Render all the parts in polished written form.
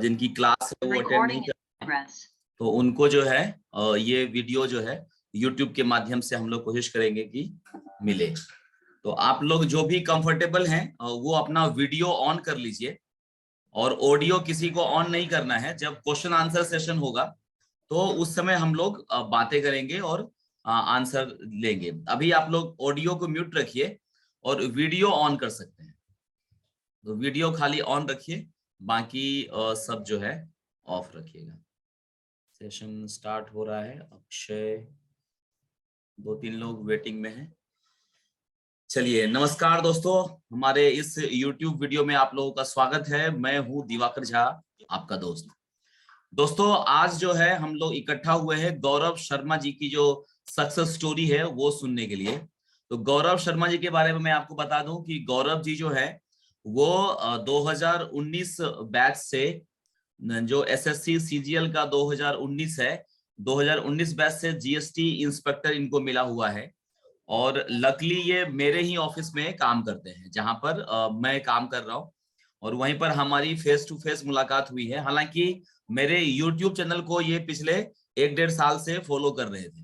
जिनकी क्लास है वो अटेंड नहीं कर, तो उनको जो है ये वीडियो जो है YouTube के माध्यम से हम लोग कोशिश करेंगे कि मिले। तो आप लोग जो भी कंफर्टेबल हैं वो अपना वीडियो ऑन कर लीजिए, और ऑडियो किसी को ऑन नहीं करना है। जब क्वेश्चन आंसर सेशन होगा तो उस समय हम लोग बातें करेंगे और आंसर लेंगे। अभी आप लोग ऑडियो को म्यूट रखिए और वीडियो ऑन कर सकते हैं, तो वीडियो खाली ऑन रखिए, बाकी सब जो है ऑफ रखिएगा। सेशन स्टार्ट हो रहा है। अक्षय, 2-3 लोग वेटिंग में हैं। चलिए, नमस्कार दोस्तों, हमारे इस YouTube वीडियो में आप लोगों का स्वागत है। मैं हूं दिवाकर झा, आपका दोस्त। दोस्तों, आज जो है हम लोग इकट्ठा हुए हैं गौरव शर्मा जी की जो सक्सेस स्टोरी है वो सुनने के लिए। तो गौरव शर्मा जी के बारे में मैं आपको बता दूं कि गौरव जी जो है वो 2019 बैच से, जो एसएससी सीजीएल का 2019 है, 2019 बैच से जीएसटी इंस्पेक्टर इनको मिला हुआ है। और लकली ये मेरे ही ऑफिस में काम करते हैं जहां पर मैं काम कर रहा हूँ, और वहीं पर हमारी फेस टू फेस मुलाकात हुई है। हालांकि मेरे YouTube चैनल को ये पिछले 1-1.5 साल से फॉलो कर रहे थे।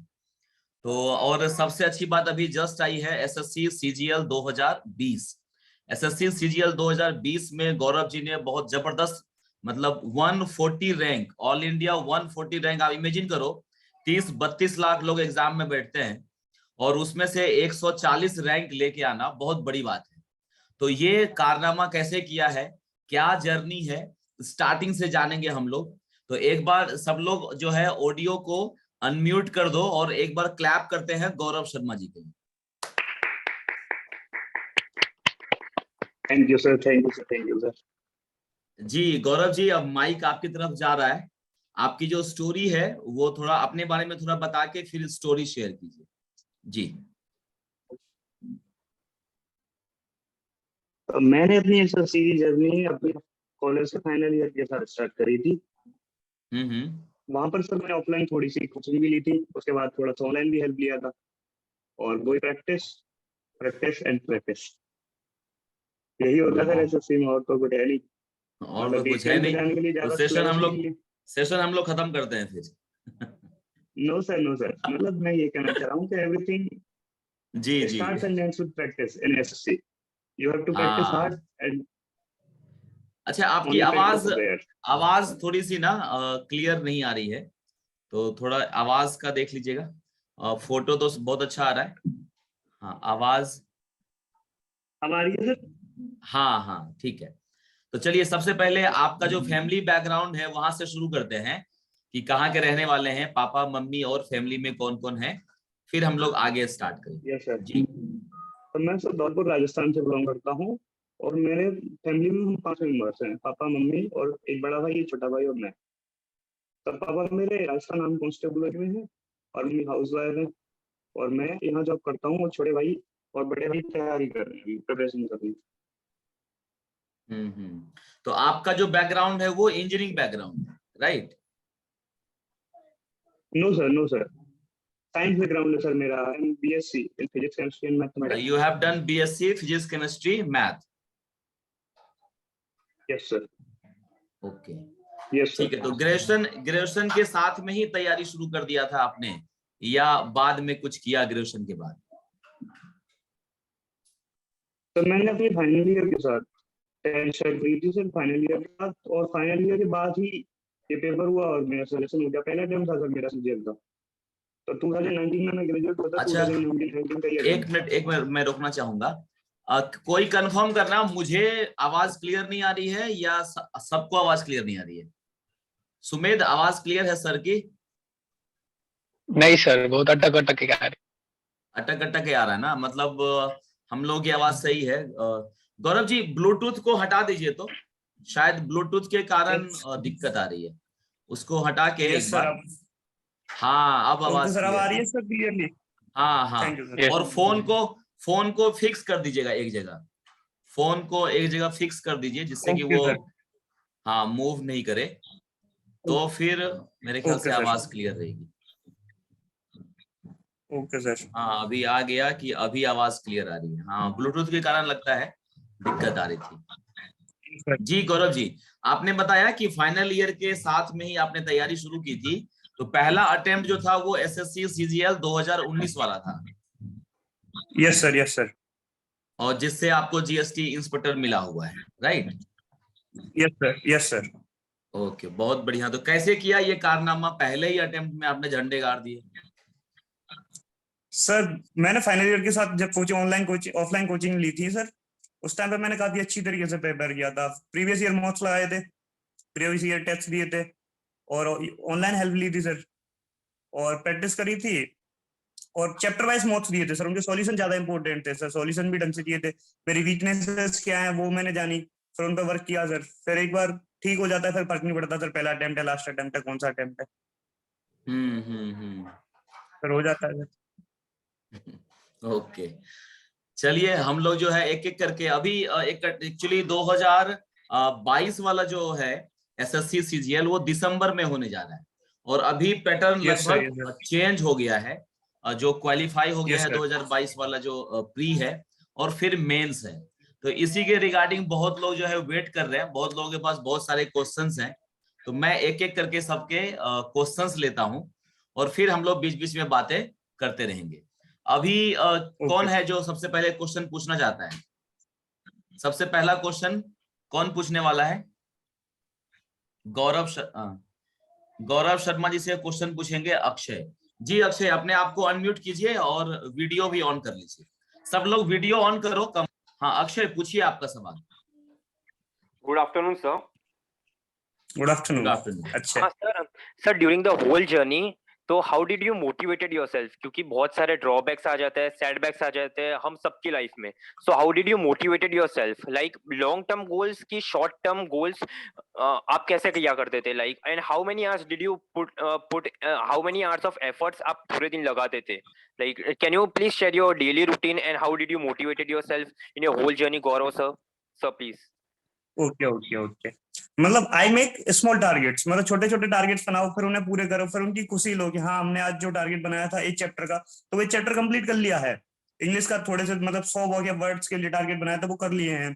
तो और सबसे अच्छी बात अभी जस्ट आई है एसएससी सीजीएल 2020। एसएससी सीजीएल 2020 में गौरव जी ने बहुत जबरदस्त, मतलब 140 रैंक, ऑल इंडिया 140 रैंक। आप इमेजिन करो, 30-32 लाख लोग एग्जाम में बैठते हैं और उसमें से 140 रैंक लेके आना बहुत बड़ी बात है। तो ये कारनामा कैसे किया है, क्या जर्नी है, स्टार्टिंग से जानेंगे हम लोग। तो एक बार सब लोग जो है ऑडियो को अनम्यूट कर दो और एक बार क्लैप करते हैं गौरव शर्मा जी के लिए। Thank you sir, thank you sir, thank you sir. जी गौरव जी, अब माइक आपकी तरफ जा रहा है। आपकी जो स्टोरी है वो थोड़ा अपने बारे में थोड़ा बता के फिर स्टोरी शेयर कीजिए जी। तो मैंने अपनी एसएससी की जर्नी अपने कॉलेज के फाइनल ईयर के साथ स्टार्ट करी थी। वहां पर सर मैंने ऑफलाइन थोड़ी सी कोचिंग भी ली थी, उसके बाद थोड़ा सा ऑनलाइन भी हेल्प लिया था, और वही प्रैक्टिस प्रैक्टिस एंड प्रैक्टिस, यही होता है एसएससी में। और तो कुछ है नहीं, और तो कुछ है नहीं। तो सेशन हम लोग खत्म करते हैं फिर। नो सर, नो सर, मतलब मैं ये कहना चाह रहा हूँ कि एवरीथिंग जी starts and ends with practice in SSC. You have to practice hard and. अच्छा, आपकी आवाज थोड़ी सी ना क्लियर नहीं आ रही है, तो थोड़ा आवाज का देख लीजिएगा। फोटो तो बहुत अच्छा आ रहा है। हाँ, आवाज हमारी है सर। हाँ ठीक है। तो चलिए, सबसे पहले आपका जो फैमिली बैकग्राउंड है वहां से शुरू करते हैं कि कहाँ के रहने वाले हैं, पापा मम्मी और फैमिली में कौन कौन है, फिर हम लोग आगे स्टार्ट करेंगे। यस सर जी। तो मैं सर धौलपुर राजस्थान से बिलोंग करता हूँ, और मेरे फैमिली में हम 5 मेंबर्स हैं, पापा मम्मी और एक बड़ा भाई, एक छोटा भाई और मैं। तो पापा मेरे राजस्थान आर्मी कांस्टेबल में है, और मम्मी हाउस वाइफ है, और मैं यहाँ जॉब करता हूँ, और छोटे भाई और बड़े भाई तैयारी कर रहे हैं, प्रिपरेशन कर रहे हैं। तो आपका जो बैकग्राउंड है वो इंजीनियरिंग बैकग्राउंड है, right? No sir, no sir, science background है सर मेरा। BSc in physics chemistry and mathematics. You have done BSc physics chemistry math. Yes sir. Okay, yes ठीक सर। है। तो ग्रेजुएशन के साथ में ही तैयारी शुरू कर दिया था आपने, या बाद में कुछ किया ग्रेजुएशन के बाद? तो मैंने अपने फाइनल ईयर के साथ टेंशन हुई थी सर, फाइनल ईयर के बाद, और फाइनल ईयर के बाद ही ये पेपर हुआ और मेरा सिलेक्शन हो गया। पहला अटेम्प्ट था सर मेरा सीजीएल का, तो 2019 में मैं ग्रेजुएट हुआ था। अच्छा, 2019 का ये एक मिनट मैं रोकना चाहूंगा। कोई कंफर्म करना, मुझे आवाज क्लियर नहीं आ रही है या सबको आवाज क्लियर नहीं आ रही है? सुमेध, आवाज क्लियर है सर की? नहीं सर, बहुत अटक अटक के आ रही। अटक अटक के आ रहा है ना, मतलब हम लोगों की आवाज सही है। गौरव जी, ब्लूटूथ को हटा दीजिए, तो शायद ब्लूटूथ के कारण दिक्कत आ रही है, उसको हटा के एक बार। हाँ, अब आवाज सर आ रही है सर क्लियरली। हाँ। और फोन को फिक्स कर दीजिएगा एक जगह, फोन को एक जगह फिक्स कर दीजिए जिससे कि वो हाँ मूव नहीं करे, तो फिर मेरे ख्याल से आवाज क्लियर रहेगी। Okay sir. हाँ, अभी आ गया कि अभी आवाज क्लियर आ रही है। हाँ, ब्लूटूथ के कारण लगता है दिक्कत आ रही थी। जी गौरव जी, आपने बताया कि फाइनल ईयर के साथ में ही आपने तैयारी शुरू की थी, तो पहला अटेम्प्ट जो था वो एसएससी सीजीएल 2019 वाला था। Yes sir, yes sir. और जिससे आपको जीएसटी इंस्पेक्टर मिला हुआ है, right? Yes sir, yes sir. Okay, बहुत बढ़िया। तो कैसे किया ये कारनामा, पहले ही अटेम्प्ट में आपने झंडे गाड़ दिए? सर मैंने फाइनल ईयर के साथ जब ऑफलाइन कोचिंग ली थी सर, उस टाइम पे मैंने काफी अच्छी तरीके से प्रिपेयर किया था। प्रीवियस ईयर मॉक्स लगाए थे, प्रीवियस ईयर टेस्ट दिए थे, और ऑनलाइन हेल्प ली थी सर, और प्रैक्टिस करी थी, और चैप्टर वाइज नोट्स दिए थे सर। उनके सॉल्यूशन ज्यादा इंपॉर्टेंट थे सर, सॉल्यूशन भी ढंग से दिए थे। मेरी वीकनेसेस क्या है वो मैंने जानी, फिर उन पर वर्क किया सर। फिर एक बार ठीक हो जाता है, फिर फर्क नहीं पड़ता सर पहला अटेम्प्ट है, लास्ट अटेम्प्ट है, कौन सा अटेम्प्ट है, फिर हो जाता है सर। ओके, चलिए हम लोग जो है एक एक करके अभी एक एक्चुअली 2022 वाला जो है एसएससी सीजीएल वो दिसंबर में होने जा रहा है, और अभी पैटर्न यस सर, यस लगभग सर, चेंज हो गया है। जो क्वालिफाई हो गया यस है सर। 2022 वाला जो प्री है, और फिर मेंस है। तो इसी के रिगार्डिंग बहुत लोग जो है वेट कर रहे हैं, बहुत लोगों के पास बहुत सारे क्वेश्चंस हैं। तो मैं एक एक करके सबके क्वेश्चंस लेता हूं, और फिर हम लोग बीच बीच में बातें करते रहेंगे। अभी कौन ओके। है जो सबसे पहले क्वेश्चन पूछना चाहता है? सबसे पहला क्वेश्चन कौन पूछने वाला है? गौरव शर्मा जी से क्वेश्चन पूछेंगे अक्षय जी। अक्षय, अपने आप को अनम्यूट कीजिए और वीडियो भी ऑन कर लीजिए। सब लोग वीडियो ऑन करो कम। हाँ अक्षय, पूछिए आपका सवाल। Good afternoon sir. Good good afternoon. Afternoon. अच्छा। हाँ sir during the whole journey, तो how did you motivated yourself, क्योंकि बहुत सारे ड्रॉबैक्स आ जाते हैं, सेटबैक्स आ जाते हैं हम सबकी लाइफ में। So how did you motivated yourself, like long term goals की शॉर्ट टर्म गोल्स आप कैसे किया करते थे, like and how many hours did you put how many hours of efforts आप पूरे दिन लगाते थे, like can you please share your daily routine and how did you motivated yourself in your whole journey Gaurav sir please. Okay okay okay. मतलब I make small targets, मतलब छोटे छोटे targets बनाओ, फिर उन्हें पूरे करो, फिर उनकी खुशी लो कि हाँ हमने आज जो टारगेट बनाया था एक चैप्टर का, तो वो चैप्टर कंप्लीट कर लिया है। इंग्लिश का थोड़े से मतलब 100 वर्ड्स के लिए टारगेट बनाया था, वो कर लिए हैं।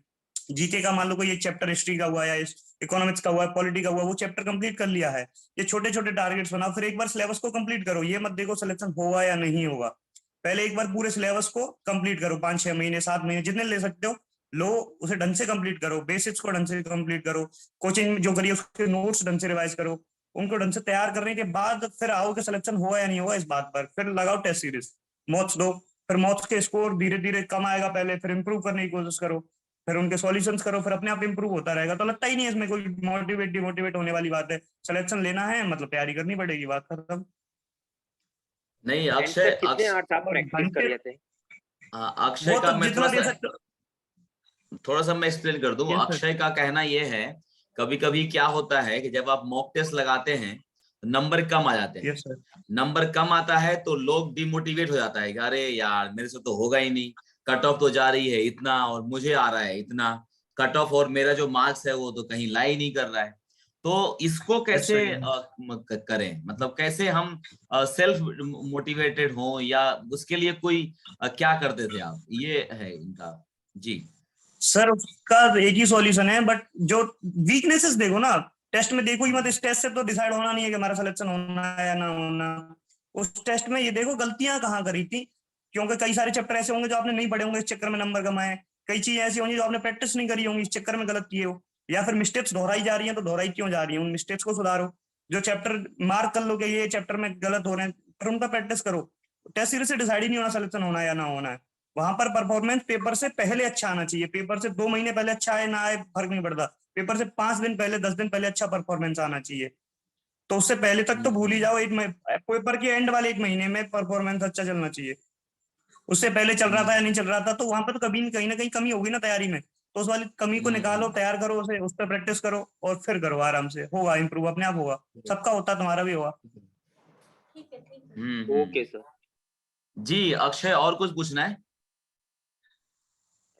जीके का मान लो कोई एक चैप्टर हिस्ट्री का हुआ, या इकोनॉमिक्स का हुआ, पॉलिटी का हुआ, वो चैप्टर कंप्लीट कर लिया है। ये छोटे छोटे टारगेट्स बनाओ, फिर एक बार सिलेबस को कंप्लीट करो। ये मत देखो सिलेक्शन होगा या नहीं होगा, पहले एक बार पूरे सिलेबस को कंप्लीट करो, 5-6 महीने 7 महीने जितने ले सकते हो लो, उसे ढंग से कंप्लीट करो, बेसिक्स को ढंग से कंप्लीट करो, कोचिंग जो करिए उसके नोट्स ढंग से रिवाइज करो। उनको ढंग से तैयार करने के बाद फिर आओ कि सिलेक्शन हुआ या नहीं हुआ इस बात पर, फिर लगाओ टेस्ट सीरीज, मॉक्स दो। फिर मॉक्स के स्कोर धीरे धीरे कम आएगा पहले, फिर इंप्रूव करने की कोशिश करो, फिर उनके सॉल्यूशंस करो, फिर अपने आप इंप्रूव होता रहेगा। तो लगता ही नहीं है इसमें कोई मोटिवेट डिमोटिवेट होने वाली बात है। सिलेक्शन लेना है मतलब तैयारी करनी पड़ेगी, बात खत्म। नहीं एंड अक्षय, सर कितने आवर्स आप प्रैक्टिस कर घंटे रहे थे? अक्षय वो का तो मैं जितना दे सकते हो। थोड़ा सा मैं एक्सप्लेन कर दूं। Yes, sir. अक्षय का कहना ये है, कभी कभी क्या होता है कि जब आप मॉक टेस्ट लगाते हैं नंबर कम आ जाते हैं। Yes, sir. नंबर कम आता है तो लोग डिमोटिवेट हो जाता है कि अरे यार मेरे से तो होगा ही नहीं, कट ऑफ तो जा रही है इतना और मुझे आ रहा है इतना कट ऑफ, और मेरा जो मार्क्स है वो तो कहीं ला ही नहीं कर रहा है। तो इसको कैसे करें, मतलब कैसे हम सेल्फ मोटिवेटेड हों, या उसके लिए कोई क्या करते थे आप, ये है इनका जी। सर उसका एक ही सॉल्यूशन है, बट जो वीकनेसेस देखो ना, टेस्ट में देखो ही मत। इस टेस्ट से तो डिसाइड होना नहीं है कि हमारा सिलेक्शन होना है या ना होना। उस टेस्ट में ये देखो गलतियां कहाँ करी थी, क्योंकि कई सारे चैप्टर ऐसे होंगे जो आपने नहीं पढ़े होंगे, इस चक्कर में नंबर कमाए। कई चीजें ऐसी होंगी जो आपने प्रैक्टिस नहीं करी होंगी, इस चक्कर में गलत किए हो, या फिर मिस्टेक्स दोहराई जा रही हैं, तो दोहराई क्यों जा रही है, उन मिस्टेक्स को सुधारो। जो चैप्टर मार्क कर लो कि ये चैप्टर में गलत हो रहे हैं, फिर उनका प्रैक्टिस करो। टेस्ट सीरीज से डिसाइड ही नहीं होना सिलेक्शन होना है या ना होना है। वहां पर परफॉर्मेंस पेपर से पहले अच्छा आना चाहिए, पेपर से 2 महीने पहले अच्छा आए ना आए फर्क नहीं पड़ता, पेपर से 5 दिन पहले 10 दिन पहले अच्छा परफॉर्मेंस आना चाहिए। तो उससे पहले तक तो भूल ही जाओ, पेपर के एंड वाले 1 महीने में परफॉर्मेंस अच्छा चलना चाहिए। उससे पहले चल रहा था या नहीं चल रहा था, तो वहां पर तो कभी कहीं ना कहीं कमी होगी ना तैयारी में। तो उस वाली कमी को निकालो, तैयार करो उसे, उस पर प्रैक्टिस करो, और फिर करो आराम से, होगा इंप्रूव, अपने आप होगा। सबका होता, तुम्हारा भी होगा। Okay sir. जी अक्षय, और कुछ पूछना है?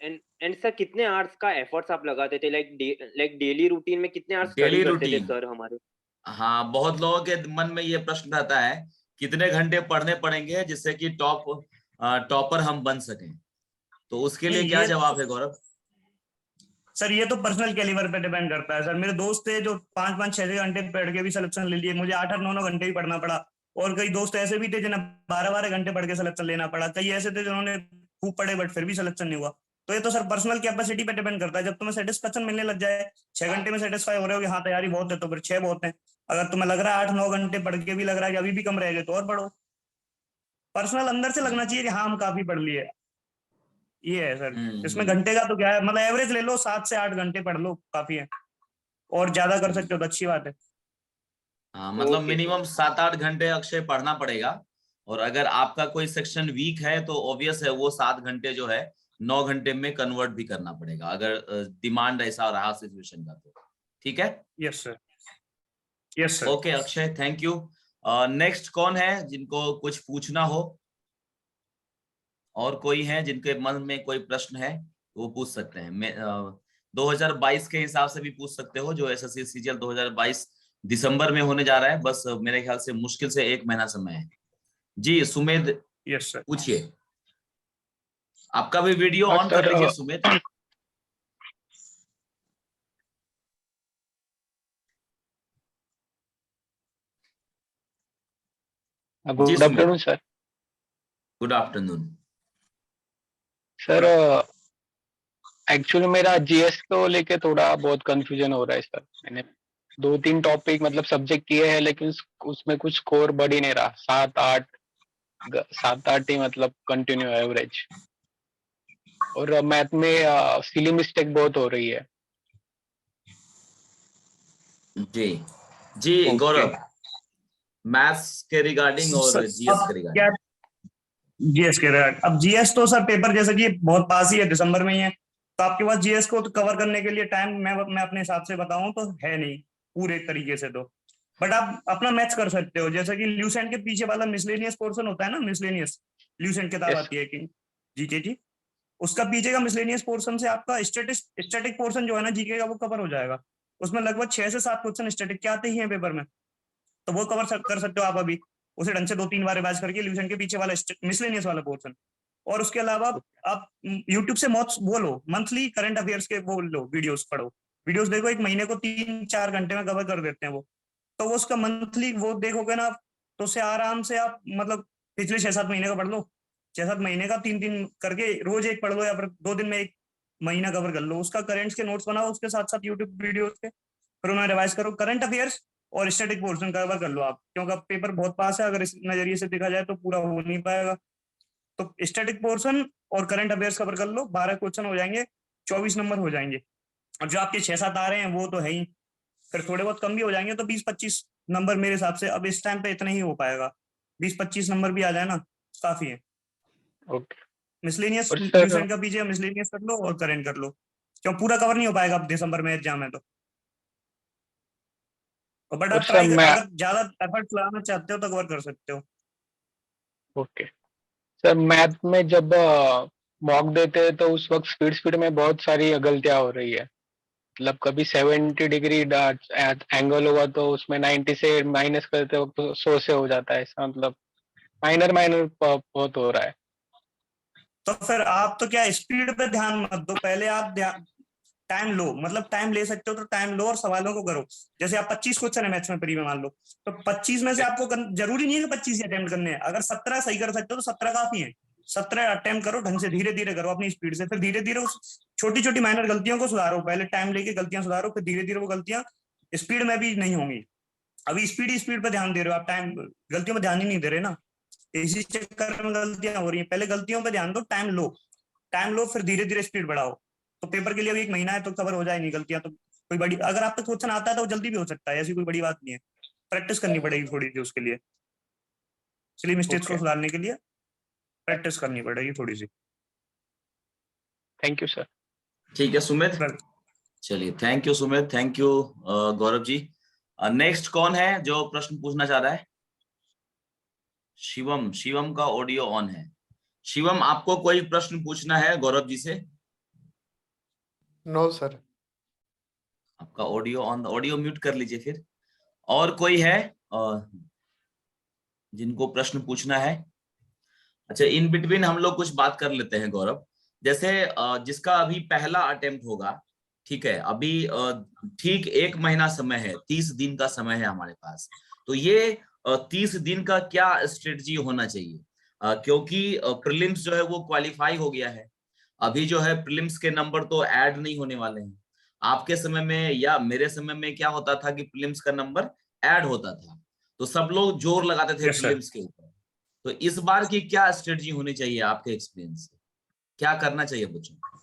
एंड सर कितने आवर्स का एफर्ट्स आप लगाते थे, लाइक डेली रूटीन में कितने आवर्स स्टडी डेली करते थे रूटीन, सर हमारे? हाँ बहुत लोगों के मन में ये प्रश्न रहता है, कितने घंटे पढ़ने पड़ेंगे जिससे कि टॉपर हम बन सकें। तो उसके लिए क्या ये जवाब है गौरव? सर ये तो पर्सनल कैलिबर पे डिपेंड करता है सर। मेरे दोस्त थे जो 5-5-6 घंटे पढ़ के भी सिलेक्शन ले लिए, मुझे 8-8-9-9 घंटे भी पढ़ना पड़ा। और कई दोस्त ऐसे भी थे जिन्हें 12-12 घंटे पढ़ के सिलेक्शन लेना पड़ा। कई ऐसे थे जिन्होंने खूब पढ़े बट फिर भी सिलेक्शन नहीं हुआ। तो ये तो सर पर्सनल कैपेसिटी पे डिपेंड करता है। जब तुम्हें सेटिस्फेक्शन मिलने लग जाए, 6 घंटे में सेटिस्फाई हो रहे हो कि हाँ तैयारी बहुत है, तो फिर 6 बहुत है। अगर तुम्हें लग रहा है 8-9 घंटे पढ़ के भी लग रहा है कि अभी भी कम रह गए, तो और पढ़ो। पर्सनल अंदर से लगना चाहिए कि हाँ हम काफी पढ़ लिए। ये है सर। इसमें घंटे का तो क्या है, मतलब एवरेज ले लो, 7 से 8 घंटे पढ़ लो काफी है। और ज्यादा कर सकते हो तो अच्छी बात है। हाँ, मतलब Okay, मिनिमम 7-8 घंटे अक्षय पढ़ना पड़ेगा। और अगर आपका कोई सेक्शन वीक है तो ऑब्वियस है वो 7 घंटे जो है 9 घंटे में कन्वर्ट भी करना पड़ेगा, अगर डिमांड ऐसा रहा सिचुएशन का तो। ठीक है, yes sir, yes sir. Okay Akshay, thank you. Next कौन है जिनको कुछ पूछना हो? और कोई है जिनके मन में कोई प्रश्न है वो पूछ सकते हैं। 2022 के हिसाब से भी पूछ सकते हो, जो एसएससी सीजीएल 2022 दिसंबर में होने जा रहा है। बस मेरे ख्याल से मुश्किल से 1 महीना समय है। जी सुमेध, यस सर। पूछिए। आपका भी वीडियो हाँ ऑन कर सर, लीजिए सुमेध। जी good Sumedh, afternoon sir. Good afternoon. Sir actually मेरा जीएस को लेके थोड़ा बहुत कंफ्यूजन हो रहा है सर। मैंने 2-3 टॉपिक मतलब सब्जेक्ट किए हैं, लेकिन उसमें कुछ स्कोर बढ़ ही नहीं रहा। 7-8 ही मतलब कंटिन्यू एवरेज। और मैथ में सिली मिस्टेक बहुत हो रही है। जी जी ओके गौरव, मैथ्स के रिगार्डिंग और जीएस के अब रिगार्डिंग। क्या, जीएस के रिगार्ड, अब जीएस तो सर पेपर जैसे कि बहुत पास ही है, दिसंबर में ही है। तो आपके पास जीएस को तो कवर करने के लिए टाइम मैं अपने हिसाब से बताऊं तो है नहीं पूरे तरीके से तो। बट आप अपना मैच कर सकते हो, जैसे कि ल्यूसेंट के पीछे वाला मिसलेनियस पोर्शन होता है ना, मिसलेनियस ल्यूसेंट किताब यस आती है कि जीके की, उसका पीछे का मिसलेनियस पोर्शन से आपका स्टैटिक पोर्शन जो है ना जीके का, वो कवर हो जाएगा। उसमें लगभग 6 से 7 क्वेश्चन स्टैटिक के आते ही हैं पेपर में। तो वो कर सकते हो आप अभी, उसे ढंग से 2-3 बार रिवाइज करके ल्यूसेंट के पीछे वाला मिसलेनियस वाला पोर्शन। और उसके अलावा आप यूट्यूब से वो लो, मंथली करंट अफेयर्स के वो लो, वीडियोस पढ़ो। वीडियोस देखो, 1 महीने को 3-4 घंटे में कवर कर देते हैं वो। तो वो उसका मंथली वो देखोगे ना आप, तो उससे आराम से आप मतलब पिछले 6-7 महीने का पढ़ लो। 6-7 महीने का 3-3 करके रोज एक पढ़ लो, या फिर 2 दिन में 1 महीना कवर कर लो। उसका करेंट्स के नोट्स बनाओ उसके साथ साथ यूट्यूब वीडियोस के, फिर उन्हें रिवाइज करो। करंट अफेयर्स और स्टैटिक पोर्शन कवर कर लो आप, क्योंकि पेपर बहुत पास है। अगर इस नजरिए से देखा जाए तो पूरा हो नहीं पाएगा। तो स्टैटिक पोर्शन और करंट अफेयर्स कवर कर लो, 12 क्वेश्चन हो जाएंगे, 24 नंबर हो जाएंगे। और जो आपके 6-7 आ रहे हैं वो तो है ही, फिर थोड़े बहुत कम भी हो जाएंगे, तो 20-25 नंबर मेरे हिसाब से अब इस टाइम पे इतना ही हो पाएगा। 20-25 नंबर भी आ जाए ना काफी है। ओके। मिसलेनियस और सर ल्यूसेंट का पीछे मिसलेनियस कर लो और करंट कर लो, क्यों पूरा कवर नहीं हो पाएगा अब दिसंबर में एग्जाम है तो। बट और आप सर ट्राई कर, मैं अगर ज्यादा एफर्ट लगाना चाहते हो तो कवर कर सकते हो। ओके सर, मैथ में जब मॉक देते हैं तो उस वक्त स्पीड स्पीड में बहुत सारी गलतियां हो रही है। मतलब कभी 70 डिग्री एंगल होगा तो उसमें 90 से माइनस करते वक्त 100 से हो जाता है। ऐसा मतलब माइनर माइनर बहुत हो रहा है। तो फिर आप तो क्या, स्पीड पे ध्यान मत दो, पहले आप टाइम लो, मतलब टाइम ले सकते हो तो टाइम लो और सवालों को करो। जैसे आप 25 क्वेश्चन है मैथ्स में प्री में मान लो, तो 25 में से आपको जरूरी नहीं है कि 25 अटेम्प्ट करने हैं। अगर 17 सही कर सकते हो तो 17 काफी है। 17 अटेम्प्ट करो ढंग से, धीरे धीरे करो अपनी स्पीड से, फिर धीरे धीरे उस छोटी छोटी माइनर गलतियों को सुधारो। पहले टाइम लेके गलतियां सुधारो, फिर धीरे धीरे वो गलतियां स्पीड में भी नहीं होंगी। अभी स्पीड पे ध्यान दे रहे हो आप, टाइम गलतियों पे ध्यान ही नहीं दे रहे ना, इसी चक्कर में गलतियां हो रही हैं। पहले गलतियों पे ध्यान दो, टाइम लो फिर धीरे धीरे स्पीड बढ़ाओ। तो पेपर के लिए अभी 1 महीना है तो कवर हो जाए नहीं गलतियां तो। कोई बड़ी, अगर आप तक क्वेश्चन आता है तो वो जल्दी भी हो सकता है, ऐसी कोई बड़ी बात नहीं है। प्रैक्टिस करनी पड़ेगी थोड़ी सी उसके लिए, सिली मिस्टेक्स को ओके, सुधारने के लिए प्रैक्टिस करनी पड़ेगी थोड़ी सी। Thank you sir. ठीक है सुमेध, बस चलिए thank you Sumedh, thank you Gaurav ji. Next कौन है जो प्रश्न पूछना चाह रहा है? शिवम, शिवम का ऑडियो ऑन है। शिवम, आपको कोई प्रश्न पूछना है गौरव जी से? No sir. आपका ऑडियो ऑन, ऑडियो म्यूट कर लीजिए फिर। और कोई है जिनको प्रश्न पूछना है? अच्छा, इन बिटवीन हम लोग कुछ बात कर लेते हैं गौरव। जैसे जिसका अभी पहला अटेम्प्ट होगा, ठीक है, अभी ठीक 1 महीना समय है, 30 दिन का समय है हमारे पास। तो ये 30 दिन का क्या स्ट्रेटजी होना चाहिए? क्योंकि प्रीलिम्स जो है वो क्वालिफाई हो गया है, अभी जो है प्रीलिम्स के नंबर तो ऐड नहीं होने वाले हैं। आपके समय में या मेरे समय में क्या होता था कि प्रीलिम्स का नंबर ऐड होता था, तो सब लोग जोर लगाते थे यस सर। प्रीलिम्स के ऊपर। तो इस बार की क्या स्ट्रेटजी होनी चाहिए आपके एक्सपीरियंस से, क्या करना चाहिए बच्चों को?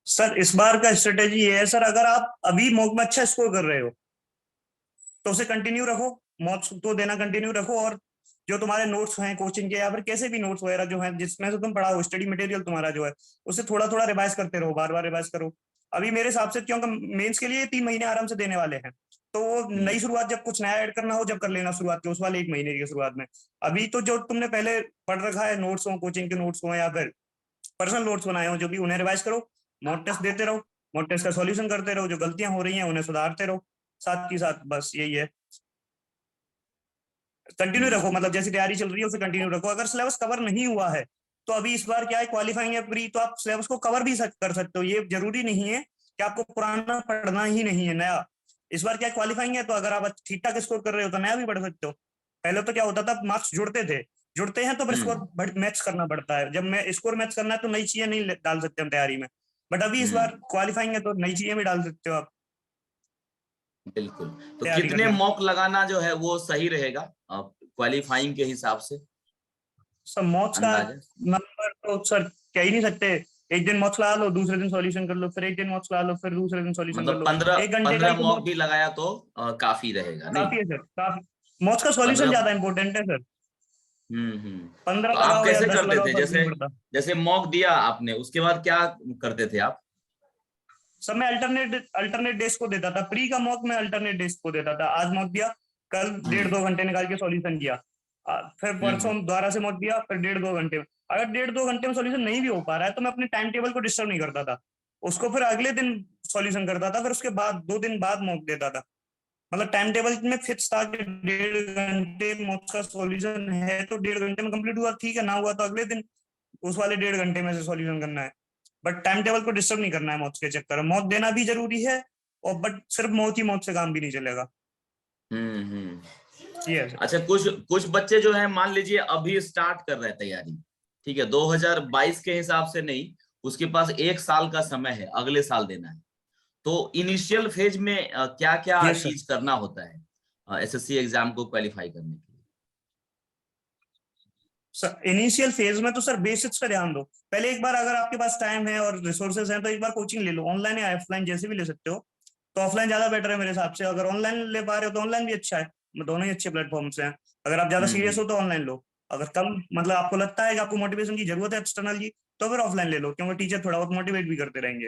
सर इस बार का स्ट्रेटेजी ये है सर, अगर आप अभी मॉक में अच्छा स्कोर कर रहे हो तो उसे कंटिन्यू रखो, मॉक्स तो देना कंटिन्यू रखो, और जो तुम्हारे नोट्स हैं कोचिंग के या फिर कैसे भी नोट्स वगैरह जो हैं जिसमें से तुम पढ़ाओ, स्टडी मटेरियल तुम्हारा जो है उसे थोड़ा थोड़ा रिवाइज करते रहो, बार बार रिवाइज करो। अभी मेरे हिसाब से क्योंकि मेंस के लिए 3 महीने आराम से देने वाले हैं, तो वो नई शुरुआत जब कुछ नया ऐड करना हो जब कर लेना शुरुआत के उस वाले 1 महीने की शुरुआत में। अभी तो जो तुमने पहले पढ़ रखा है, नोट्स हो, कोचिंग के नोट्स हो या फिर पर्सनल नोट्स बनाए हो, जो भी उन्हें रिवाइज करो, मॉक टेस्ट देते रहो, मॉक टेस्ट का सॉल्यूशन करते रहो, जो गलतियां हो रही हैं उन्हें सुधारते रहो साथ ही साथ, बस यही है। कंटिन्यू रखो, मतलब जैसी तैयारी चल रही है उसे कंटिन्यू रखो। अगर सिलेबस कवर नहीं हुआ है तो अभी इस बार क्या है, क्वालिफाइंग है प्री, तो आप सिलेबस को कवर भी कर सकते हो। ये जरूरी नहीं है कि आपको पुराना पढ़ना ही नहीं है, नया। इस बार क्या क्वालिफाइंग है तो अगर आप ठीक ठाक स्कोर कर रहे हो तो नया भी पढ़ सकते हो। पहले तो क्या होता था, मार्क्स जुड़ते हैं तो फिर स्कोर मैच करना पड़ता है। जब मैं स्कोर मैच करना है तो नई चीजें नहीं डाल सकते हम तैयारी में, बट अभी इस बार क्वालिफाइंग है तो नई चीजें भी डाल सकते हो आप बिल्कुल। तो तैयारी कितने करने में। मॉक लगाना जो है वो सही रहेगा क्वालिफाइंग के हिसाब से, सर मॉक्स का अंदाजा? नंबर तो सर कह ही नहीं सकते। एक दिन मॉक्स लगा लो, दूसरे दिन सॉल्यूशन कर लो, फिर एक दिन मॉक्स लगा लो, फिर दूसरे दिन सॉल्यूशन कर मतलब लो। 15 1 घंटे का ही 15 तो मॉक मॉक्स भी लगाया तो काफी रहेगा नहीं? काफी है सर, काफी। मॉक्स का सॉल्यूशन 15। ज्यादा इंपॉर्टेंट है सर। हम्म। 15 तो आप लगाओ या कैसे 10 करते लगाओ थे? फर्क नहीं जैसे पड़ता। जैसे मॉक दिया आपने, उसके बाद क्या करते थे आप? सर मैं अल्टरनेट डेज को देता था, प्री का मॉक मैं अल्टरनेट डेज को देता था। आज मॉक दिया, कल 1.5-2 घंटे निकाल के सॉल्यूशन किया, फिर परसों दोबारा से मॉक दिया, फिर 1.5-2 घंटे में। अगर 1.5-2 घंटे में सॉल्यूशन नहीं भी हो पा रहा है तो मैं अपने टाइम टेबल को डिस्टर्ब नहीं करता था, उसको फिर अगले दिन सॉल्यूशन करता था, फिर उसके बाद 2 दिन बाद मॉक देता था। मतलब टाइम टेबल में फिक्स था कि 1.5 घंटे मॉक का सॉल्यूशन है तो 1.5 घंटे में कंप्लीट हुआ, ठीक है, ना हुआ तो अगले दिन उस वाले 1.5 घंटे में से सॉल्यूशन करना है। बट टाइम टेबल को डिस्टर्ब नहीं करना है मौत के चक्कर में। मौत देना भी जरूरी है, और बट सिर्फ मौत से काम भी नहीं चलेगा। ये है सर। अच्छा, कुछ कुछ बच्चे जो है मान लीजिए अभी स्टार्ट कर रहे हैं तैयारी, ठीक है, 2022 के हिसाब से नहीं, उसके पास 1 साल का समय है, अगले साल देना है। तो इनिशियल फेज में क्या क्या यस सर। चीज करना होता है एसएससी एग्जाम को क्वालिफाई करने के लिए? सर इनिशियल फेज में तो सर बेसिक्स पे ध्यान दो पहले। एक बार अगर आपके पास टाइम है और रिसोर्सेज हैं तो एक बार कोचिंग ले लो, ऑनलाइन या ऑफलाइन जैसे भी ले सकते हो। तो ऑफलाइन ज्यादा बेटर है मेरे हिसाब से। अगर ऑनलाइन ले पा रहे हो तो ऑनलाइन भी अच्छा है, दोनों ही अच्छे प्लेटफॉर्म्स हैं। अगर आप ज्यादा सीरियस हो तो ऑनलाइन लो, अगर कम मतलब आपको लगता है कि आपको मोटिवेशन की जरूरत है एक्सटर्नल की, तो फिर ऑफलाइन ले लो, क्योंकि टीचर थोड़ा बहुत मोटिवेट भी करते रहेंगे।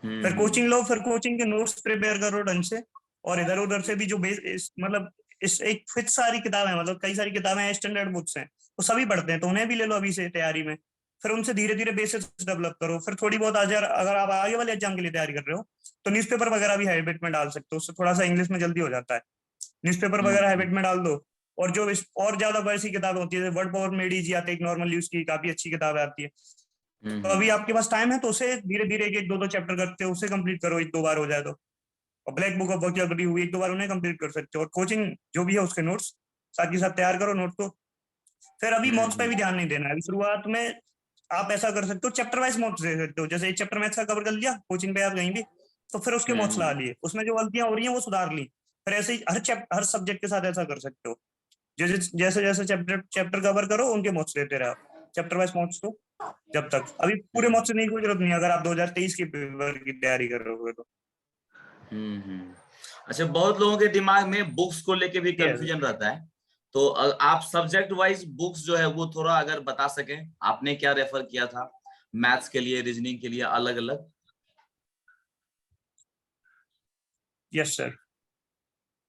फिर कोचिंग लो, फिर कोचिंग के नोट्स प्रिपेयर करो ढंग से, और इधर उधर से भी जो मतलब इस एक फिक्स सारी किताबें हैं, मतलब कई सारी किताबें हैं, स्टैंडर्ड बुक्स हैं, वो सभी पढ़ते हैं, तो उन्हें भी ले लो अभी से तैयारी में। फिर उनसे धीरे धीरे बेसिक्स डेवलप करो। फिर थोड़ी बहुत अगर आप आगे वाले एग्जाम के लिए तैयारी कर रहे हो तो न्यूज़पेपर वगैरह भी हैबिट में डाल सकते हो, उससे थोड़ा सा इंग्लिश में जल्दी हो जाता है। न्यूज़पेपर वगैरह हैबिट में डाल दो। और जो और ज्यादा वैसी किताबें होती है, वर्ड पावर मेडी जी आते हैं, एक नॉर्मल यूज की काफी अच्छी किताबें आती है। तो अभी आपके पास टाइम है तो उसे धीरे धीरे एक एक 2-2 चैप्टर करते हो, उसे कंप्लीट करो, 1-2 बार हो जाए तो। और ब्लैक बुक ऑफ वोकैबुलरी हुई, 1-2 बार उन्हें कंप्लीट कर सकते हो, और कोचिंग जो भी है उसके नोट्स साथ ही साथ तैयार करो नोट को। फिर अभी मॉक्स पे भी ध्यान नहीं देना है अभी शुरुआत में। आप ऐसा कर सकते हो, चैप्टर वाइज मॉक्स दे सकते हो। जैसे एक चैप्टर मैथ्स का कवर कर लिया कोचिंग पे आप कहीं भी, तो फिर उसके मॉक्स ला लिए, उसमें जो गलतियां हो रही हैं वो सुधार ली। फिर ऐसे ही हर सब्जेक्ट के साथ ऐसा कर सकते हो। जैसे जैसे जैसे चैप्टर कवर करो उनके मॉक्स देते रहो, चैप्टर वाइज मॉक्स तो जब तक अभी पूरे मॉक्स देने की कोई जरूरत नहीं है अगर आप 2023 के पेपर की तैयारी कर रहे हो तो। अच्छा, बहुत लोगों के दिमाग में बुक्स को लेके भी ये कंफ्यूजन रहता है, तो आप सब्जेक्ट वाइज बुक्स जो है वो थोड़ा अगर बता सकें, आपने क्या रेफर किया था मैथ्स के लिए, रीजनिंग के लिए अलग अलग? Yes sir.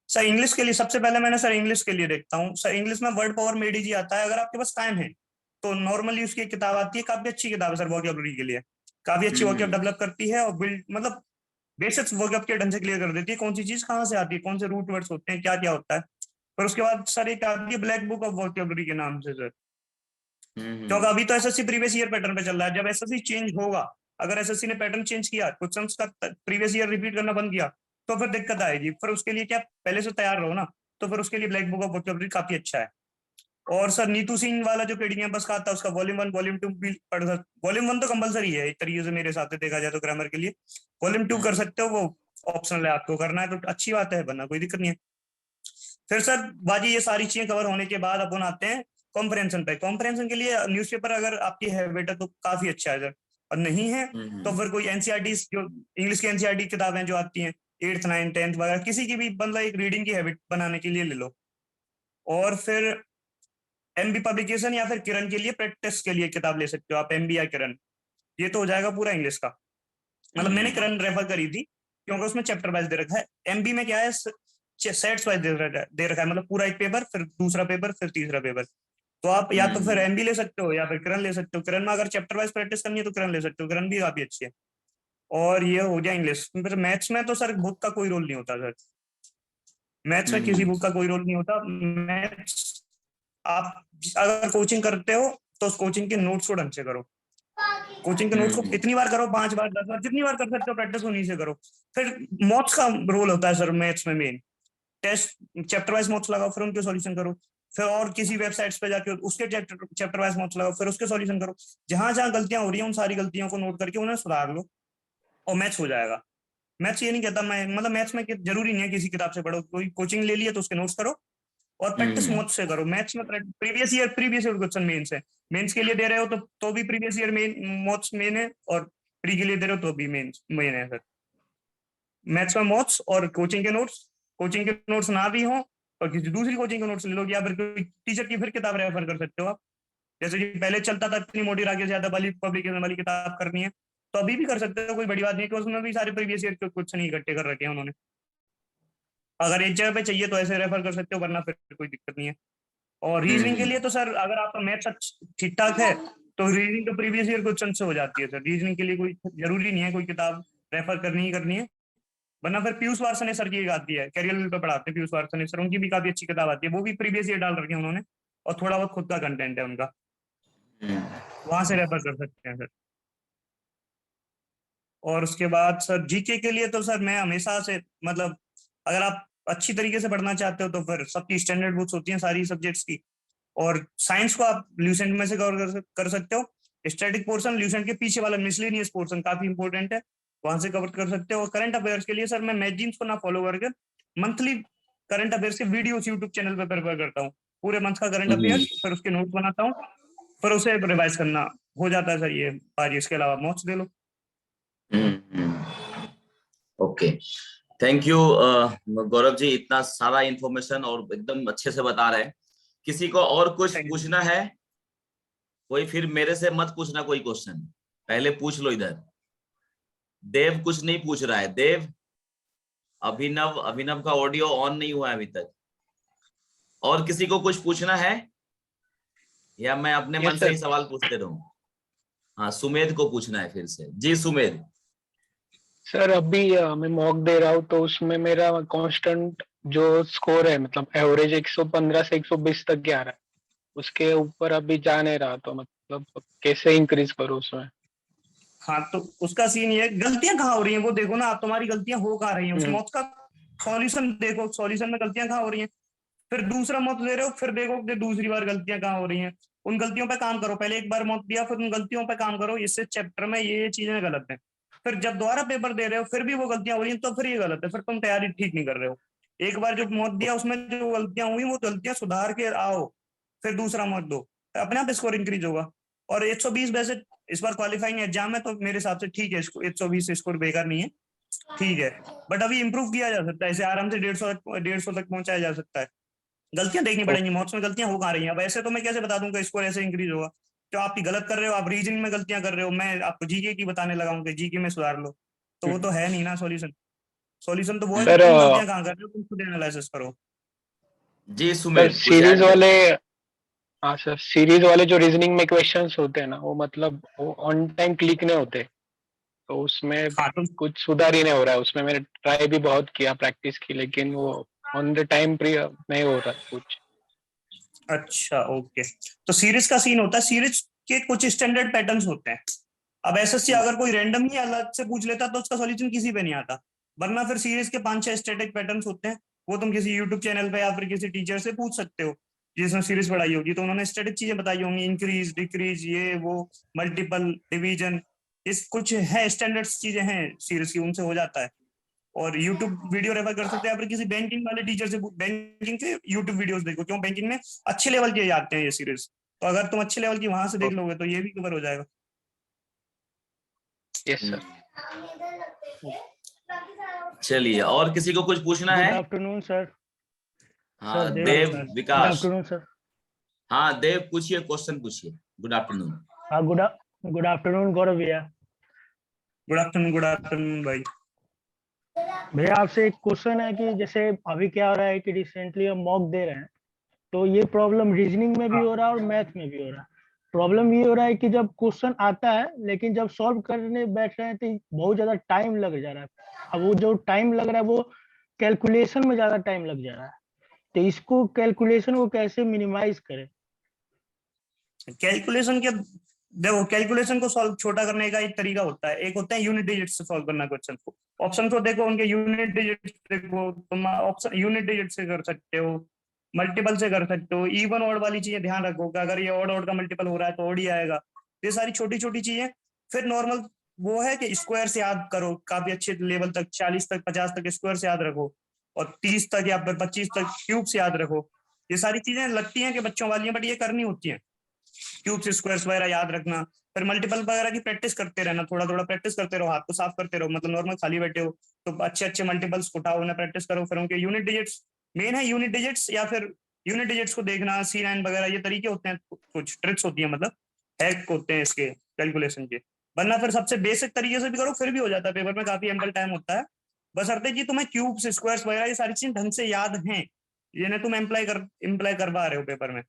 सर इंग्लिश के लिए सबसे पहले मैंने सर इंग्लिश के लिए देखता हूँ सर। इंग्लिश में वर्ड पावर मेडी जी आता है, अगर आपके पास टाइम है तो नॉर्मली उसकी एक किताब आती है, काफी अच्छी किताब है सर वोकैबुलरी के लिए। काफी अच्छी वोकैब डेवलप करती है और बिल्ड मतलब बेसिक्स वोकैब के ढंग से क्लियर कर देती है, कौन सी चीज कहाँ से आती है, कौन से रूट वर्ड्स होते हैं, क्या क्या होता है। फिर उसके बाद सर एक आती है ब्लैक बुक ऑफ वोकैबुलरी के नाम से सर। क्योंकि अभी तो एसएससी प्रीवियस ईयर पैटर्न पे चल रहा है, जब एसएससी चेंज होगा अगर एसएससी ने पैटर्न चेंज किया, क्वेश्चंस का प्रीवियस ईयर रिपीट करना बंद किया, तो फिर दिक्कत आएगी। फिर उसके लिए क्या, पहले से तैयार रहो ना, तो फिर उसके लिए ब्लैक बुक ऑफ वोकैबुलरी काफी अच्छा है। और सर नीतू सिंह वाला जो पेडी कैंपस का आता है, उसका वॉल्यूम 1 वॉल्यूम 2 भी पढ़ सकते। वॉल्यूम 1 तो कंपलसरी है एक तरीके से मेरे हिसाब से देखा जाए तो ग्रामर के लिए। वॉल्यूम 2 कर सकते हो, वो ऑप्शनल है, आपको करना है तो अच्छी बात है, वरना कोई दिक्कत नहीं है। फिर सर बाजी ये सारी चीजें कवर होने के बाद अपन आते हैं कॉम्प्रहेंशन पे। कॉम्प्रहेंशन के लिए न्यूज़पेपर अगर आपकी हैबिट है तो काफी अच्छा है सर, और नहीं है तो फिर कोई एनसीईआरटी जो इंग्लिश की एनसीईआरटी किताबें जो आती हैं 8th 9th 10th वगैरह, किसी की भी मतलब एक रीडिंग की हैबिट बनाने के लिए ले लो। और फिर एमबी पब्लिकेशन या फिर किरण के लिए प्रैक्टिस के लिए किताब ले सकते हो आप, एमबी या किरण, ये तो हो जाएगा पूरा इंग्लिश का। मतलब मैंने किरण रेफर करी थी क्योंकि उसमें चैप्टर वाइज दे रखा है। एमबी में क्या है, सेट्स वाइज दे रखा है, मतलब पूरा एक पेपर, फिर दूसरा पेपर, फिर तीसरा पेपर। तो आप या तो फिर एमबी ले सकते हो या फिर किरण ले सकते हो। किरण में अगर चैप्टर वाइज प्रैक्टिस करनी है तो किरण ले सकते हो, किरण भी काफी अच्छी है। और ये हो गया इंग्लिश। फिर मैथ्स में तो सर बुक का कोई रोल नहीं होता सर, मैथ्स में किसी बुक का कोई रोल नहीं होता। मैथ्स आप अगर कोचिंग करते हो तो उस कोचिंग के नोट्स को ढंग से करो। कोचिंग के नोट्स को कितनी बार करो, 5 बार 10 बार, जितनी बार कर सकते हो प्रैक्टिस उन्हीं से करो। फिर मॉक्स का रोल होता है सर मैथ्स में main. Test chapter wise notes लगाओ, फिर उनके सॉल्यूशन करो। फिर और किसी वेबसाइट्स पे जाके उसके चैप्टर वाइज नोट्स लगाओ, फिर उसके सॉल्यूशन करो। जहां जहां गलतियां हो रही हैं उन सारी गलतियों को नोट करके उन्हें सुधार लो, और मैथ्स हो जाएगा। मैथ्स ये नहीं कहता मैं, मतलब मैथ्स में जरूरी नहीं है किसी किताब से पढ़ो, कोई कोचिंग ले लिया तो उसके नोट्स करो और प्रैक्टिस मैथ्स से करो। मैथ्स में प्रीवियस ईयर क्वेश्चन मेंस है, मेंस के लिए दे रहे हो तो भी previous year main maths main है, और प्री के लिए दे रहे हो तो भी मेंस मेन है सर। मैथ्स में मैथ्स और कोचिंग के नोट्स ना भी हो और किसी दूसरी कोचिंग के नोट्स ले लो, या फिर कोई टीचर की फिर किताब रेफर कर सकते हो आप। जैसे कि पहले चलता था इतनी मोटी राकेश यादव वाली पब्लिकेशन वाली किताब करनी है, तो अभी भी कर सकते हो, कोई बड़ी बात नहीं है, कि उसमें भी सारे प्रीवियस ईयर के क्वेश्चन इकट्ठे कर रखे हैं उन्होंने। अगर एक जगह पे चाहिए तो ऐसे रेफर कर सकते हो, वरना फिर कोई दिक्कत नहीं है। और रीजनिंग के लिए तो सर अगर आपका मैथ्स ठीक ठाक है तो रीजनिंग तो प्रीवियस ईयर क्वेश्चन से हो जाती है सर। रीजनिंग के लिए कोई जरूरी नहीं है कोई किताब रेफर करनी ही करनी है, वरना फिर पीयूष वार्षणेय सर की एक आती है, कैरियर लेवल पे पढ़ाते हैं पीयूष वार्षणेय सर, उनकी भी काफी अच्छी किताब आती है, वो भी प्रीवियस ईयर डाल रखी है उन्होंने, और थोड़ा बहुत खुद का कंटेंट है उनका, वहां से रेफर कर सकते हैं सर। और उसके बाद सर जीके के लिए तो सर मैं हमेशा से, मतलब अगर आप अच्छी तरीके से पढ़ना चाहते हो तो फिर सबकी स्टैंडर्ड बुक्स होती हैं सारी सब्जेक्ट्स की। और साइंस को आप ल्यूसेंट में से कवर कर सकते हो। स्टैटिक पोर्शन ल्यूसेंट के पीछे वाला मिसलेनियस पोर्शन काफी इंपॉर्टेंट है, वहां से कवर कर सकते हो। और करंट अफेयर्स के लिए सर मैं मैगजीन्स को ना फॉलो करके मंथली करंट अफेयर्स के वीडियोस यूट्यूब चैनल पे प्रेफर करता हूँ। पूरे मंथ का करंट अफेयर्स, फिर उसके नोट्स बनाता हूँ, फिर उसे रिवाइज करना हो जाता है सर ये बारी। इसके अलावा नोट्स दे लो। Okay, thank you Gaurav ji, इतना सारा इंफॉर्मेशन और एकदम अच्छे से बता रहे हैं। किसी को और कुछ पूछना है? कोई फिर मेरे से मत पूछना कोई क्वेश्चन, पहले पूछ लो इधर। देव कुछ नहीं पूछ रहा है। देव, अभिनव का ऑडियो ऑन नहीं हुआ है अभी तक। और किसी को कुछ पूछना है या मैं अपने मन से ही सवाल पूछते रहूं? हाँ, सुमेध को पूछना है फिर से। जी सुमेध। सर अभी मैं मॉक दे रहा हूँ तो उसमें मेरा कांस्टेंट जो स्कोर है, मतलब एवरेज 115 से 120 तक क्या आ रहा है, उसके ऊपर अभी जा नहीं रहा, तो मतलब कैसे इंक्रीज करूँ उसमें? हाँ तो उसका सीन ये है, गलतियां कहाँ हो रही हैं वो देखो ना आप, तुम्हारी गलतियां हो कहाँ रही हैं, उस मौत का सॉल्यूशन देखो, सॉल्यूशन में गलतियां कहाँ हो रही हैं। फिर दूसरा मौत ले रहे हो, फिर देखो कि दूसरी बार गलतियां कहाँ हो रही हैं, उन गलतियों पे काम करो। पहले एक बार मौत दिया, फिर उन गलतियों पे काम करो, इससे चैप्टर में ये चीजें गलत है। फिर जब दोबारा पेपर दे रहे हो फिर भी वो गलतियां हो रही हैं, तो फिर ये गलत है, फिर तुम तैयारी ठीक नहीं कर रहे हो। एक बार जो मौत दिया उसमें जो गलतियां हुई वो गलतियां सुधार के आओ, फिर दूसरा मौत दो, अपने आप स्कोर इंक्रीज होगा। और 120 वैसे इस बार क्वालिफाइंग एग्जाम है तो मेरे हिसाब से ठीक है, 120 स्कोर बेकार नहीं है, ठीक है। बट अभी इंप्रूव किया जा सकता है, इसे आराम से 150 तक पहुंचाया जा सकता है। गलतियां देखनी पड़ेंगी, मौत में गलतियां हो कहाँ रही हैं। अब ऐसे तो मैं कैसे बता दूंगा स्कोर ऐसे इंक्रीज होगा, तो आपकी गलत कर रहे हो, आप रीजनिंग में गलतियां कर रहे हो, मैं आपको जीके की बताने लगा हूँ कि जीके में सुधार लो, तो वो तो है नहीं ना सॉल्यूशन। सॉल्यूशन तो वो है कि तुम गलतियां कहाँ कर रहे हो, तुम खुद एनालिसिस करो। जी सुमेध, कुछ सीरीज ऐड वाले, हाँ सर, सीरीज वाले जो रीजनिंग में क्वेश्चंस होते हैं ना, वो मतलब वो ऑन टाइम क्लिक नहीं होते, तो उसमें हाँ तो कुछ सुधार ही नहीं हो रहा है। उसमें मैंने ट्राई भी बहुत किया, प्रैक्टिस की, लेकिन वो ऑन द टाइम नहीं हो रहा कुछ। अच्छा ओके, तो सीरीज का सीन होता है, सीरीज के कुछ स्टैंडर्ड पैटर्न्स होते हैं, अब एसएससी अगर कोई रैंडम ही अलग से पूछ लेता तो उसका सॉल्यूशन किसी पे नहीं आता, वरना फिर सीरीज के 5-6 स्टैटिक पैटर्न्स होते हैं, वो तुम किसी यूट्यूब चैनल पे या फिर किसी टीचर से पूछ सकते हो जिसने सीरीज पढ़ाई होगी, तो उन्होंने स्टैटिक चीजें बताई होंगी, इंक्रीज डिक्रीज ये वो मल्टीपल डिवीजन, इस कुछ है स्टैंडर्ड्स चीजें हैं सीरीज की, उनसे हो जाता है। और यूट्यूब वीडियो रेफर कर सकते हैं, या फिर किसी बैंकिंग वाले टीचर से बैंकिंग के यूट्यूब वीडियोस देखो, क्यों बैंकिंग में अच्छे लेवल के आते हैं ये सीरीज, तो अगर तुम अच्छे लेवल की वहां से देख लोगे तो ये भी कवर हो जाएगा। Yes sir. चलिए, और किसी को कुछ पूछना गुड है? Afternoon sir. हाँ sir, Dev, good Vikas. Afternoon sir. हाँ देव, पूछिए, क्वेश्चन पूछिए। Good afternoon. हाँ, गुड आफ्टरनून गौरव भैया। गुड आफ्टरनून भाई। भैया आपसे एक क्वेश्चन है कि जैसे अभी क्या हो रहा है कि रिसेंटली हम मॉक दे रहे हैं, तो ये प्रॉब्लम रीजनिंग में भी हो रहा है और मैथ में भी हो रहा है। प्रॉब्लम ये हो रहा है कि जब क्वेश्चन आता है लेकिन जब सॉल्व करने बैठ रहे हैं तो बहुत ज्यादा टाइम लग जा रहा है। अब वो जो टाइम लग रहा है वो कैलकुलेशन में ज्यादा टाइम लग जा रहा है, तो इसको कैलकुलेशन को कैसे मिनिमाइज करें? कैलकुलेशन के देखो, कैलकुलेशन को सॉल्व छोटा करने का एक तरीका होता है, एक होता है यूनिट डिजिट से सॉल्व करना क्वेश्चन को। ऑप्शन को देखो, उनके यूनिट डिजिट देखो, तुम ऑप्शन यूनिट डिजिट से कर सकते हो, मल्टीपल से कर सकते हो, इवन ऑड वाली चीजें ध्यान रखो कि अगर ये ऑड का मल्टीपल हो रहा है तो ऑड ही आएगा। ये सारी छोटी छोटी चीजें। फिर नॉर्मल वो है कि स्क्वायर से याद करो, काफी अच्छे लेवल तक 40 तक 50 तक स्क्वायर से याद रखो, और 30 तक या फिर 25 तक क्यूब से याद रखो। ये सारी चीजें लगती हैं कि बच्चों वाली हैं, बट ये करनी होती हैं। क्यूब्स स्क्वायर्स वगैरह याद रखना, फिर मल्टीपल वगैरह की प्रैक्टिस करते रहना, थोड़ा थोड़ा प्रैक्टिस करते रहो, हाथ को साफ करते रहो, मतलब नॉर्मल खाली बैठे हो तो अच्छे अच्छे मल्टीपल्स उठाओ, उन्हें प्रैक्टिस करो, फिर उनके यूनिट डिजिट्स मेन है, यूनिट डिजिट्स या फिर यूनिट डिजिट्स को देखना, C9 वगैरह, ये तरीके होते हैं, कुछ ट्रिक्स होती है, मतलब हैक होते हैं इसके कैलकुलेशन के। वरना फिर सबसे बेसिक तरीके से भी करो फिर भी हो जाता है, पेपर में काफी एम्पल टाइम होता है, बस अर्थ है कि तुम्हें क्यूब्स स्क्वायर्स वगैरह ये सारी चीजें ढंग से याद हैं, ये ना तुम इम्प्लाई करवा रहे हो पेपर में,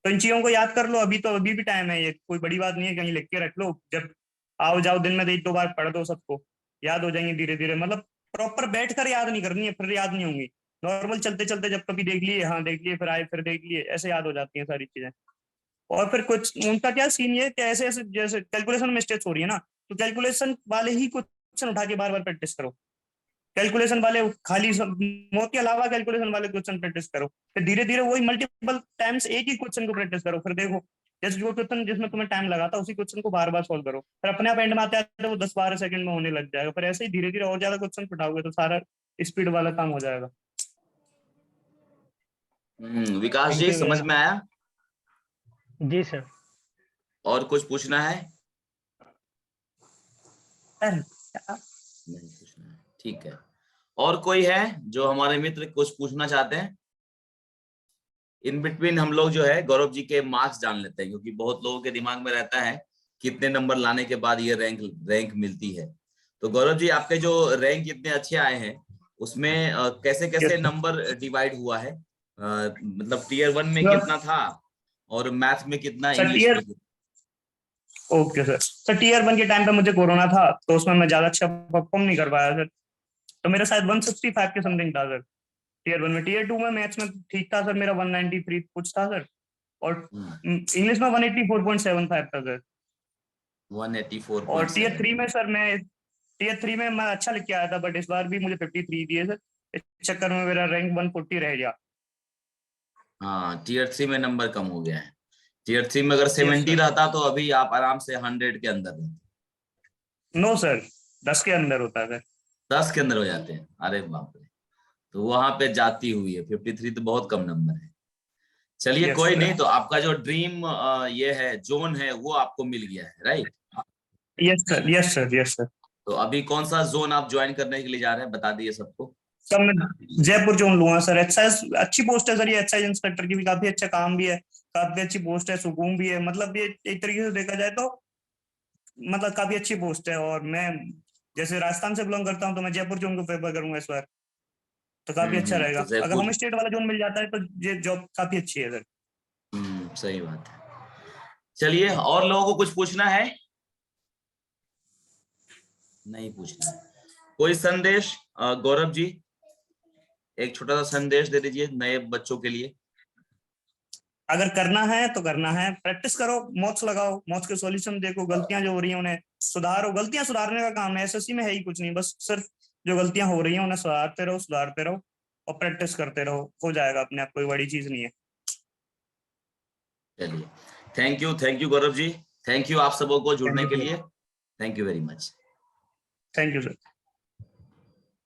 तो इन चीजों को याद कर लो। अभी भी टाइम है, ये कोई बड़ी बात नहीं है, कहीं लिख के रख लो, जब आओ जाओ दिन में 1-2 बार पढ़ दो, सबको याद हो जाएंगे धीरे धीरे, मतलब प्रॉपर बैठ कर याद नहीं करनी है, फिर याद नहीं होंगी। नॉर्मल चलते चलते जब कभी देख लिए, हाँ देख लिए, फिर आए फिर देख लिए, ऐसे याद हो जाती हैं सारी चीजें। और फिर कुछ उनका क्या सीन ये कि ऐसे ऐसे जैसे कैलकुलेशन मिस्टेक्स हो रही है ना, तो कैलकुलेशन वाले ही क्वेश्चन उठा के बार बार प्रैक्टिस करो, कैलकुलेशन वाले खाली मोड के अलावा कैलकुलेशन वाले क्वेश्चन प्रैक्टिस करो, फिर धीरे धीरे वही मल्टीपल टाइम्स एक ही क्वेश्चन को प्रैक्टिस करो, फिर देखो जैसे जो क्वेश्चन जिसमें तुम्हें टाइम लगा था उसी क्वेश्चन को बार बार सॉल्व करो, फिर अपने आप एंड में आते आते वो 10-12 सेकंड में होने लग जाएगा, फिर ऐसे ही धीरे धीरे और ज्यादा क्वेश्चन उठाओगे तो सारा स्पीड वाला काम हो जाएगा। विकास Thank जी, you समझ भैया। में आया? जी सर। और कुछ पूछना है? अरे, नहीं पूछना है, ठीक है। और कोई है जो हमारे मित्र कुछ पूछना चाहते हैं? इन बिटवीन हम लोग जो है गौरव जी के मार्क्स जान लेते हैं, क्योंकि बहुत लोगों के दिमाग में रहता है कितने नंबर लाने के बाद ये रैंक मिलती है। तो गौरव जी, आपके जो रैंक इतने अच्छे आए हैं उसमें कैसे कैसे नंबर डिवाइड हुआ है? मतलब टीयर 1 में कितना था और मैथ में कितना, इंग्लिश में कितना? ओके सर टीयर 1 के टाइम पे मुझे कोरोना था, तो उसमें मैं ज्यादा अच्छा परफॉर्म नहीं कर पाया सर, तो मेरा शायद 165 के समथिंग था सर टीयर 1 में। टीयर 2 में मैथ्स में ठीक था सर, मेरा 193 कुछ था सर, और इंग्लिश में 184.75 था सर। 184. और टीयर 3 में सर मैं अच्छा लिख के आया था, बट इस बार भी मुझे 53 दिए सर, इस चक्कर में मेरा रैंक 140 रह गया। हाँ, टीयर 3 में नंबर कम हो गया है। टीयर 3 में अगर 70 रहता तो अभी आप आराम से 100 के अंदर रहते। नो सर, 10 के अंदर होता है। 10 के अंदर हो जाते हैं? अरे बाप रे, तो वहां पे जाती हुई है। 53 तो बहुत कम नंबर है। चलिए कोई नहीं, तो आपका जो ड्रीम ये है जोन है वो आपको मिल गया है, राइट? Yes sir. तो अभी कौन सा जोन आप ज्वाइन करने के लिए जा रहे हैं, बता दिए सबको। सर मैं जयपुर जोन लूंगा सर। एक्साइज अच्छी पोस्ट है सर, ये एक्साइज इंस्पेक्टर की भी काफी अच्छा काम भी है, काफी अच्छी पोस्ट है, सुकून भी है, मतलब ये एक तरीके से देखा जाए तो मतलब काफी अच्छी पोस्ट है। और मैं जैसे राजस्थान से बिलोंग करता हूँ तो मैं जयपुर जोन को प्रेफर करूंगा इस बार, तो काफी अच्छा रहेगा। तो अगर होम स्टेट वाला जोन मिल जाता है तो ये जॉब काफी अच्छी है सर। सही बात है। चलिए, और लोगों को कुछ पूछना है? नहीं पूछना है। कोई संदेश गौरव जी, एक छोटा सा संदेश दे दीजिए नए बच्चों के लिए। अगर करना है तो करना है, प्रैक्टिस करो, मॉक्स लगाओ, मॉक्स के सॉल्यूशन देखो, गलतियां जो हो रही हैं उन्हें सुधारो। गलतियां सुधारने का काम है, एसएससी में है ही कुछ नहीं, बस सिर्फ जो गलतियां हो रही हैं उन्हें सुधारते रहो और प्रैक्टिस करते रहो, हो जाएगा अपने आप, कोई बड़ी चीज नहीं है। चलिए, thank you Gaurav ji, thank you आप सबों को जुड़ने के लिए, thank you very much. Thank you sir.